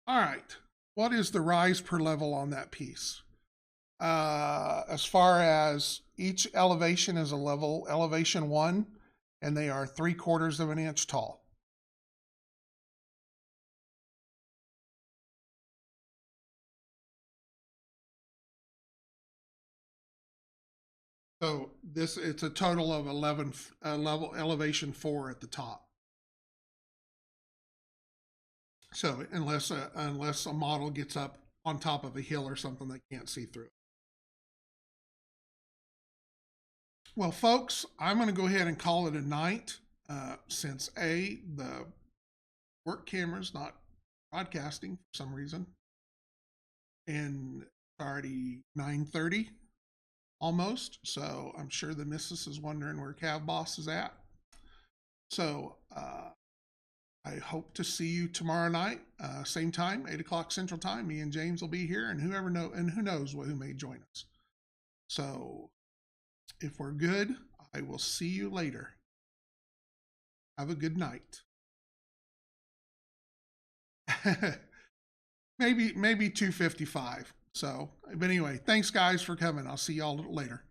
All right. What is the rise per level on that piece? As far as each elevation is a level, elevation 1, and they are 3/4 of an inch tall. So it's a total of 11 level elevation 4 at the top. So unless a model gets up on top of a hill or something they can't see through. Well, folks, I'm going to go ahead and call it a night since the work camera's not broadcasting for some reason, and it's already 9:30 almost. So I'm sure the missus is wondering where CAVBoss is at. So I hope to see you tomorrow night, same time, 8 o'clock Central Time. Me and James will be here, and who knows who may join us. So if we're good, I will see you later. Have a good night. maybe 2:55. So, but anyway, thanks guys for coming. I'll see y'all later.